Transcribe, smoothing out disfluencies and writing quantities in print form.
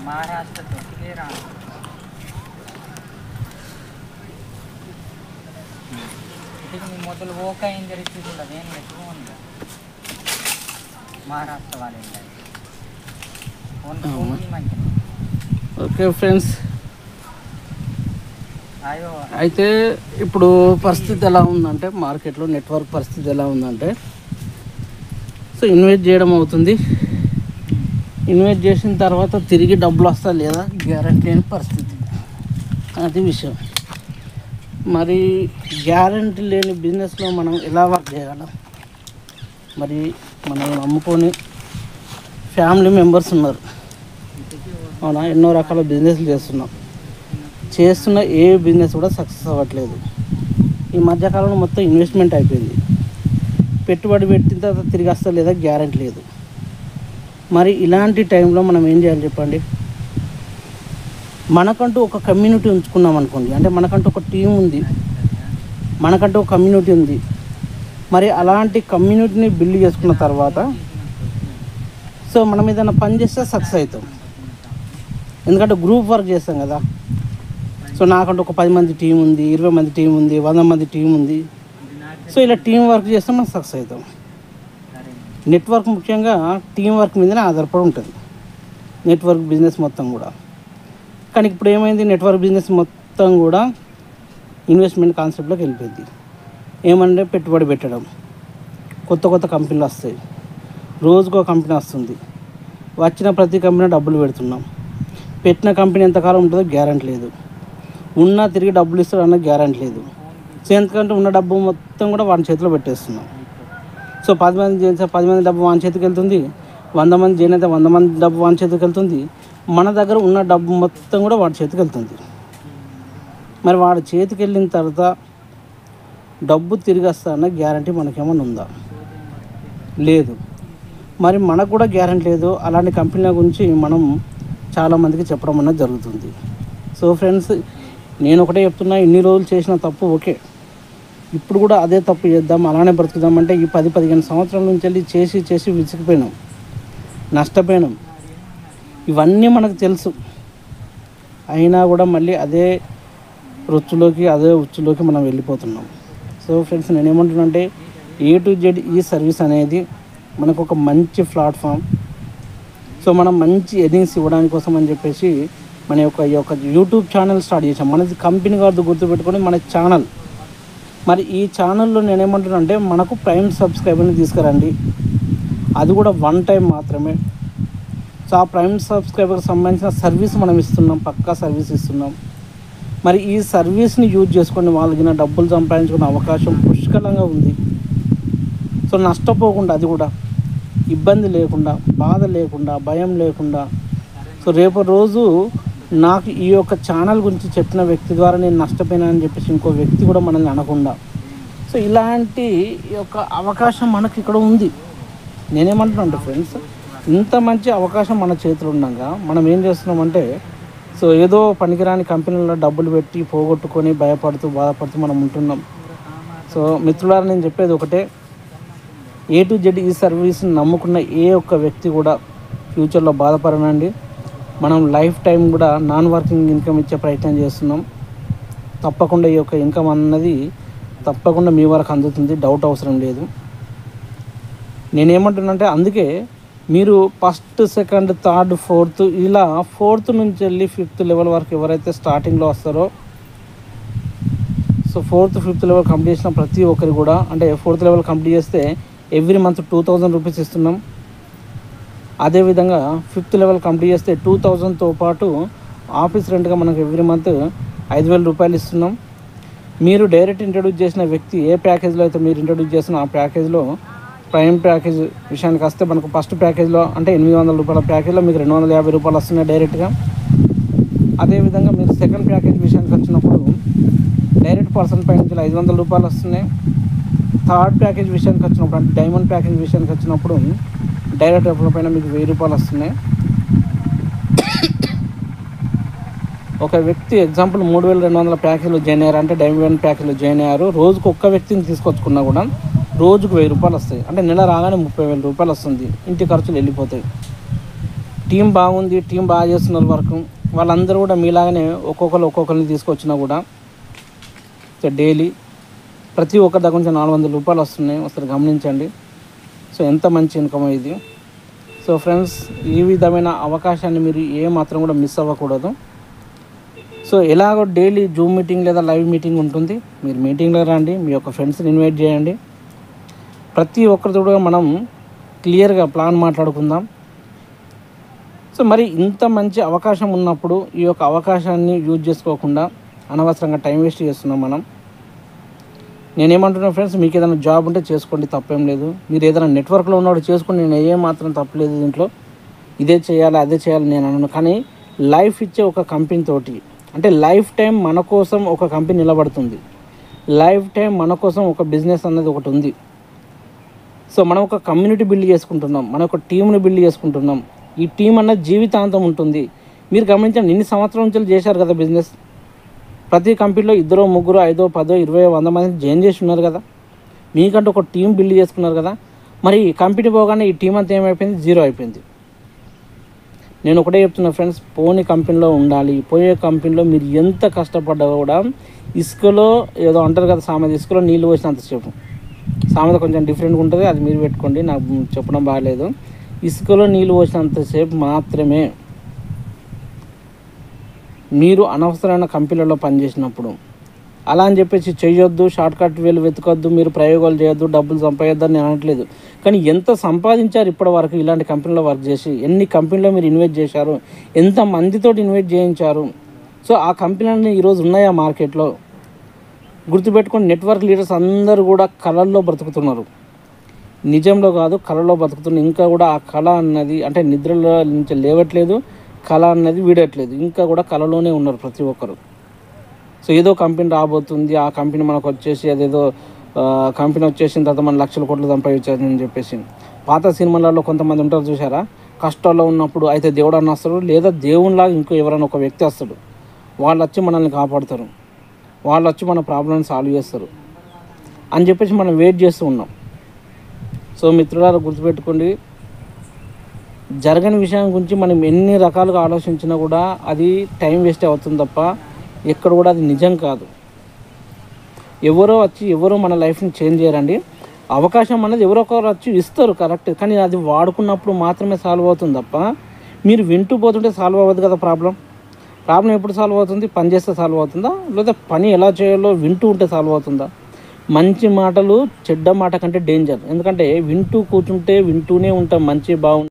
महाराष्ट्र ಮೊದಲು ಓಕ ಹಿಂದಿರುತ್ತಿದ್ದಿಲ್ಲ ಅದೇನು ಬೇಕು ಒಂದು ಮಹಾರಾಷ್ಟ್ರ వాళ్ళ ఓకే ఫ్రెండ్స్, అయితే ఇప్పుడు పరిస్థితి ఎలా ఉందంటే మార్కెట్లో నెట్వర్క్ పరిస్థితి ఎలా ఉందంటే, సో ఇన్వెస్ట్ చేయడం అవుతుంది. ఇన్వెస్ట్ చేసిన తర్వాత తిరిగి డబ్బులు వస్తా లేదా గ్యారంటీ లేని పరిస్థితి, అది విషయం. మరి గ్యారంటీ లేని బిజినెస్లో మనం ఎలా వర్క్ చేయగలం? మరి మనం నమ్ముకొని ఫ్యామిలీ మెంబర్స్ ఉన్నారు, అవునా, ఎన్నో రకాల బిజినెస్లు చేస్తున్న ఏ బిజినెస్ కూడా సక్సెస్ అవ్వట్లేదు. ఈ మధ్యకాలంలో మొత్తం ఇన్వెస్ట్మెంట్ అయిపోయింది. పెట్టుబడి పెట్టిన తర్వాత తిరిగి వస్తా లేదా గ్యారంటీ లేదు. మరి ఇలాంటి టైంలో మనం ఏం చేయాలి చెప్పండి? మనకంటూ ఒక కమ్యూనిటీ ఉంచుకున్నాం అనుకోండి, అంటే మనకంటూ ఒక టీం ఉంది, మనకంటూ ఒక కమ్యూనిటీ ఉంది. మరి అలాంటి కమ్యూనిటీని బిల్డ్ చేసుకున్న తర్వాత సో మనం ఏదైనా పని చేస్తే సక్సెస్ అవుతాం. ఎందుకంటే గ్రూప్ వర్క్ చేస్తాం కదా. సో నాకంటూ ఒక 10 మంది టీం ఉంది, 20 మంది టీం ఉంది, 100 మంది టీం ఉంది. సో ఇలా టీం వర్క్ చేస్తే మనం సక్సెస్ అవుతాం. నెట్వర్క్ ముఖ్యంగా టీం వర్క్ మీదనే ఆధారపడి ఉంటుంది నెట్వర్క్ బిజినెస్ మొత్తం కూడా. కానీ ఇప్పుడు ఏమైంది, నెట్వర్క్ బిజినెస్ మొత్తం కూడా ఇన్వెస్ట్మెంట్ కాన్సెప్ట్లోకి వెళ్ళిపోయింది. ఏమంటే పెట్టుబడి పెట్టడం, కొత్త కంపెనీలు వస్తాయి, రోజుకో కంపెనీ వస్తుంది, వచ్చిన ప్రతి కంపెనీ డబ్బులు పెడుతున్నాం. పెట్టిన కంపెనీ ఎంతకాలం ఉంటుందో గ్యారంటీ లేదు, ఉన్నా తిరిగి డబ్బులు ఇస్తాడన్న గ్యారంటీ లేదు. సో ఎందుకంటే ఉన్న డబ్బు మొత్తం కూడా వాడి చేతిలో పెట్టేస్తున్నాం. సో 10 మంది చేస్తే 10 మంది డబ్బు వాని చేతికి వెళ్తుంది, 100 మంది చేయనైతే 100 మంది డబ్బు వాని చేతికి వెళ్తుంది. మన దగ్గర ఉన్న డబ్బు మొత్తం కూడా వాడి చేతికి వెళ్తుంది. మరి వాడి చేతికి వెళ్ళిన తర్వాత డబ్బు తిరిగి వస్తాడన్న గ్యారంటీ మనకేమన్నా ఉందా? లేదు. మరి మనకు కూడా గ్యారంటీ లేదు. అలాంటి కంపెనీల గురించి మనం చాలామందికి చెప్పడం అన్నది జరుగుతుంది. సో ఫ్రెండ్స్, నేను ఒకటే చెప్తున్నా, ఇన్ని రోజులు చేసిన తప్పు ఓకే, ఇప్పుడు కూడా అదే తప్పు చేద్దాం, అలానే బ్రతుకుదామంటే ఈ 10-15 సంవత్సరాల నుంచి వెళ్ళి చేసి విసిగిపోయినాం, నష్టపోయినాం. ఇవన్నీ మనకు తెలుసు. అయినా కూడా మళ్ళీ అదే ఉచ్చులోకి మనం వెళ్ళిపోతున్నాం. సో ఫ్రెండ్స్, నేనేమంటున్నానంటే A to Z ఈ సర్వీస్ అనేది మనకు ఒక మంచి ప్లాట్ఫామ్. సో మనం మంచి ఎర్నింగ్స్ ఇవ్వడానికి కోసం అని చెప్పేసి మన ఈ యొక్క యూట్యూబ్ ఛానల్ స్టార్ట్ చేసాం. మనది కంపెనీ కాదు, గుర్తుపెట్టుకొని మన ఛానల్. మరి ఈ ఛానల్లో నేనేమంటున్నానంటే మనకు ప్రైమ్ సబ్స్క్రైబర్ని తీసుకురండి, అది కూడా 1 టైం మాత్రమే. సో ఆ ప్రైమ్ సబ్స్క్రైబర్కి సంబంధించిన సర్వీస్ మనం ఇస్తున్నాం, పక్కా సర్వీస్ ఇస్తున్నాం. మరి ఈ సర్వీస్ని యూజ్ చేసుకొని వాళ్ళకి డబ్బులు సంపాదించుకునే అవకాశం పుష్కలంగా ఉంది. సో నష్టపోకుండా, అది కూడా ఇబ్బంది లేకుండా, బాధ లేకుండా, భయం లేకుండా. సో రేపు రోజు నాకు ఈ యొక్క ఛానల్ గురించి చెప్పిన వ్యక్తి ద్వారా నేను నష్టపోయినా అని చెప్పేసి ఇంకో వ్యక్తి కూడా మనల్ని అనకుండా, సో ఇలాంటి యొక్క అవకాశం మనకి ఇక్కడ ఉంది. నేనేమంటున్నాను ఫ్రెండ్స్, ఇంత మంచి అవకాశం మన చేతిలో ఉండగా మనం ఏం చేస్తున్నామంటే, సో ఏదో పనికిరాని కంపెనీలో డబ్బులు పెట్టి పోగొట్టుకొని భయపడుతూ బాధపడుతూ మనం ఉంటున్నాం. సో మిత్రులారా, నేను చెప్పేది ఒకటే, A to Z ఈ సర్వీస్ని నమ్ముకున్న ఏ ఒక్క వ్యక్తి కూడా ఫ్యూచర్లో బాధపడనండి. మనం లైఫ్ టైం కూడా నాన్ వర్కింగ్ ఇన్కమ్ ఇచ్చే ప్రయత్నం చేస్తున్నాం. తప్పకుండా ఈ యొక్క ఇన్కమ్ అన్నది తప్పకుండా మీ వరకు అందుతుంది, డౌట్ అవసరం లేదు. నేనేమంటున్నానంటే అందుకే మీరు 1st, 2nd, 3rd, 4th ఇలా 4th నుంచి వెళ్ళి 5th లెవెల్ వరకు ఎవరైతే స్టార్టింగ్లో వస్తారో, so 4th, 5th level complete చేసిన ప్రతి ఒక్కరు కూడా, అంటే 4th లెవెల్ కంప్లీట్ చేస్తే ఎవ్రీ మంత్ 2000 రూపీస్ ఇస్తున్నాం. అదేవిధంగా 5th లెవెల్ కంప్లీట్ చేస్తే 2000తో పాటు ఆఫీస్ రెంట్గా మనకు ఎవ్రీ మంత్ 5000 రూపాయలు ఇస్తున్నాం. మీరు డైరెక్ట్ ఇంట్రడ్యూస్ చేసిన వ్యక్తి ఏ ప్యాకేజ్లో అయితే మీరు ఇంట్రడ్యూస్ చేసిన ఆ ప్యాకేజ్లో ప్రైమ్ ప్యాకేజ్ విషయానికి వస్తే మనకు ఫస్ట్ ప్యాకేజ్లో అంటే 800 రూపాయల ప్యాకేజ్లో మీకు 250 రూపాయలు వస్తున్నాయి డైరెక్ట్గా. అదేవిధంగా మీరు సెకండ్ ప్యాకేజ్ విషయానికి వచ్చినప్పుడు డైరెక్ట్ పర్సన్ పై నుంచి 500 రూపాయలు వస్తున్నాయి. థర్డ్ ప్యాకేజ్ విషయానికి వచ్చినప్పుడు, అంటే డైమండ్ ప్యాకేజ్ విషయానికి వచ్చినప్పుడు డైరెక్ట్ పైన మీకు 1000 రూపాయలు వస్తున్నాయి. ఒక వ్యక్తి ఎగ్జాంపుల్ 3200 ప్యాకేజ్లో జాయిన్ అయ్యారు, అంటే డైమండ్ ప్యాకేజ్లో జాయిన్ అయ్యారు. రోజుకు ఒక్క వ్యక్తిని తీసుకొచ్చుకున్నా కూడా రోజుకు 1000 రూపాయలు వస్తాయి. అంటే నెల రాగానే 30,000 రూపాయలు వస్తుంది. ఇంటి ఖర్చులు వెళ్ళిపోతాయి. టీం బాగుంది, టీం బాగా చేస్తున్నారు వర్క్, వాళ్ళందరూ కూడా మీలాగానే ఒక్కొక్కరిని తీసుకొచ్చినా కూడా సో డైలీ ప్రతి ఒక్కరి దగ్గర నుంచి 400 రూపాయలు వస్తున్నాయి. ఒకసారి గమనించండి. సో ఎంత మంచి ఇన్కమ్ ఇది. సో ఫ్రెండ్స్, ఈ విధమైన అవకాశాన్ని మీరు ఏ మాత్రం కూడా మిస్ అవ్వకూడదు. సో ఎలాగో డైలీ జూమ్ మీటింగ్ లేదా లైవ్ మీటింగ్ ఉంటుంది. మీరు మీటింగ్లో రండి, మీ యొక్క ఫ్రెండ్స్ని ఇన్వైట్ చేయండి. ప్రతి ఒక్కరితో కూడా మనం క్లియర్గా ప్లాన్ మాట్లాడుకుందాం. సో మరి ఇంత మంచి అవకాశం ఉన్నప్పుడు ఈ యొక్క అవకాశాన్ని యూజ్ చేసుకోకుండా అనవసరంగా టైం వేస్ట్ చేస్తున్నాం మనం. నేనేమంటున్నాను ఫ్రెండ్స్, మీకు ఏదైనా జాబ్ ఉంటే చేసుకోండి, తప్పేం లేదు. మీరు ఏదైనా నెట్వర్క్లో ఉన్నవాడు చేసుకోండి, నేను ఏ మాత్రం తప్పలేదు దీంట్లో. ఇదే చేయాలి అదే చేయాలి నేను అన్నాను. కానీ లైఫ్ ఇచ్చే ఒక కంపెనీ తోటి, అంటే లైఫ్ టైం మన కోసం ఒక కంపెనీ నిలబడుతుంది. లైఫ్ టైం మన కోసం ఒక బిజినెస్ అనేది ఒకటి ఉంది. సో మనం ఒక కమ్యూనిటీ బిల్డ్ చేసుకుంటున్నాం, మన ఒక టీంని బిల్డ్ చేసుకుంటున్నాం. ఈ టీం అన్నది జీవితాంతం ఉంటుంది. మీరు గమనించండి, ఇన్ని సంవత్సరాల నుంచి చేశారు కదా బిజినెస్. ప్రతి కంపెనీలో 2, 3, 5, 10, 20, 100 మంది జాయిన్ చేసి ఉన్నారు కదా. మీకంటూ ఒక టీం బిల్డ్ చేసుకున్నారు కదా. మరి కంపెనీ పోగానే ఈ టీం అంతా ఏమైపోయింది? జీరో అయిపోయింది. నేను ఒకటే చెప్తున్నా ఫ్రెండ్స్, పోని కంపెనీలో ఉండాలి. పోయే కంపెనీలో మీరు ఎంత కష్టపడ్డా కూడా ఇసుకలో ఏదో అంటారు కదా సామెత, ఇసుకలో నీళ్ళు పోసినంతసేపు. సామెత కొంచెం డిఫరెంట్గా ఉంటుంది, అది మీరు పెట్టుకోండి, నాకు చెప్పడం బాగాలేదు. ఇసుకలో నీళ్ళు పోసినంతసేపు మాత్రమే మీరు అనవసరమైన కంపెనీలలో పనిచేసినప్పుడు. అలా అని చెప్పేసి చేయొద్దు, షార్ట్ కట్ వేలు వెతకొద్దు, మీరు ప్రయోగాలు చేయొద్దు, డబ్బులు సంపాదిద్దు అని నేను అనట్లేదు. కానీ ఎంత సంపాదించారు ఇప్పటి వరకు ఇలాంటి కంపెనీలో వర్క్ చేసి? ఎన్ని కంపెనీలో మీరు ఇన్వెస్ట్ చేశారు? ఎంత మందితో ఇన్వెస్ట్ చేయించారు? సో ఆ కంపెనీలన్నీ ఈరోజు ఉన్నాయా మార్కెట్లో? గుర్తుపెట్టుకొని, నెట్వర్క్ లీడర్స్ అందరూ కూడా కళల్లో బ్రతుకుతున్నారు, నిజంలో కాదు, కళలో బ్రతుకుతున్నారు. ఇంకా కూడా ఆ కళ అన్నది, అంటే నిద్రలో నుంచి లేవట్లేదు, కళ అన్నది వీడట్లేదు, ఇంకా కూడా కళలోనే ఉన్నారు ప్రతి ఒక్కరు. సో ఏదో కంపెనీ రాబోతుంది, ఆ కంపెనీ మనకు వచ్చేసి అదేదో కంపెనీ వచ్చేసిన తర్వాత మన లక్షల కోట్లు సంపాదించారని చెప్పేసి. పాత సినిమాలలో కొంతమంది ఉంటారు చూసారా, కష్టాల్లో ఉన్నప్పుడు అయితే దేవుడు అన్న వస్తాడు, లేదా దేవునిలాగా ఇంకో ఎవరైనా ఒక వ్యక్తి వస్తాడు, వాళ్ళు వచ్చి మనల్ని కాపాడుతారు, వాళ్ళు వచ్చి మన ప్రాబ్లమ్ని సాల్వ్ చేస్తారు అని చెప్పేసి మనం వెయిట్ చేస్తూ ఉన్నాం. సో మిత్రులారా, గుర్తుపెట్టుకోండి, జరగని విషయం గురించి మనం ఎన్ని రకాలుగా ఆలోచించినా కూడా అది టైం వేస్ట్ అవుతుంది తప్ప ఎక్కడ కూడా అది నిజం కాదు. ఎవరో మన లైఫ్ని చేంజ్ చేయరండి. అవకాశం అనేది ఎవరో ఒకరు వచ్చి ఇస్తారు, కరెక్ట్. కానీ అది వాడుకున్నప్పుడు మాత్రమే సాల్వ్ అవుతుంది తప్ప మీరు వింటూ పోతుంటే సాల్వ్ అవ్వదు కదా. ప్రాబ్లం ఎప్పుడు సాల్వ్ అవుతుంది? పని చేస్తే సాల్వ్ అవుతుందా, లేదా పని ఎలా చేయాలో వింటూ ఉంటే సాల్వ్ అవుతుందా? మంచి మాటలు చెడ్డ మాట కంటే డేంజర్. ఎందుకంటే వింటూ కూర్చుంటే వింటూనే ఉంటాం, మంచి బాగుంటుంది.